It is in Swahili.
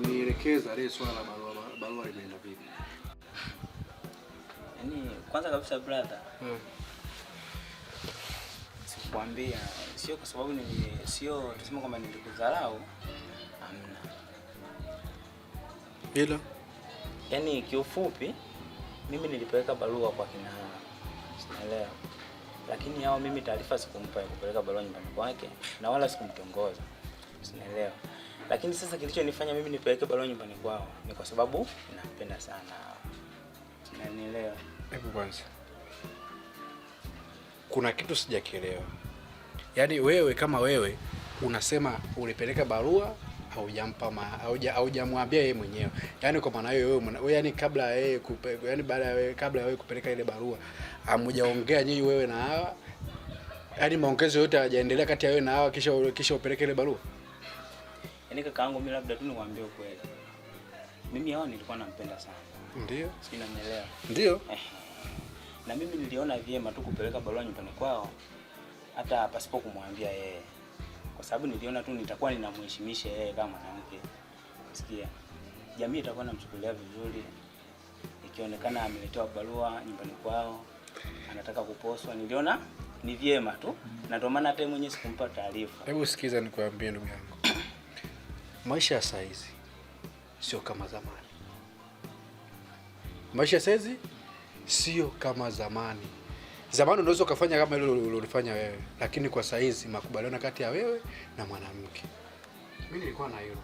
kunielekeza ile swala la barua limeenda vipi? Yaani kwanza kabisa brother. Sikuambia sio kwa sababu sio tuseme kwamba nilikudharau. Hamna. Hilo? Yaani kiufupi mimi nilipeleka barua kwa kina Sinaelewa. Lakini hao mimi taarifa sikumpa kupeleka barua nyumbani kwake na wala sikumtongoza. Sinaelewa. Lakini sasa kilichonifanya mimi nipeleke barua nyumbani kwao ni kwa sababu nampenda sana. Unanielewa? Hebu kwanza. Kuna kitu sijakielewa. Yaani wewe kama wewe unasema ulipeleka barua haujamwambia yeye mwenyewe. Yaani kwa maana wewe yani kabla yeye kabla wewe kupeleka ile barua hamjaongea nyinyi wewe na hawa. Yaani maongezo yote hayajaendelea kati ya wewe na hawa kisha upeleke ile barua. Yaani kakaangu mimi labda tu niwaambie ukweli. Mimi hao nilikuwa nampenda sana. Ndio? Sina nielewa. Ndio? Na mimi niliona vyema tu kupeleka barua nyumbani kwao hata pasipo kumwambia yeye. Kwa sababu niliona tu nitakuwa ninamheshimisha yeye kama mwanamke. Sikia. Jamii itakuwa inamchukulia vizuri. Ikionekana ameletewa barua nyumbani kwao, anataka kuposwa, niliona ni vyema tu. Na ndio maana hata mwenyewe sikumpa taarifa. Hebu sikiza nikwambie ndugu yangu. Maisha ya saa hizi sio kama zamani. Maisha sasa hizi sio kama zamani. Zamani unaweza kufanya kama ile ulilofanya wewe, lakini kwa saa hizi makubaliano kati ya wewe na mwanamke. Mimi nilikuwa na hilo.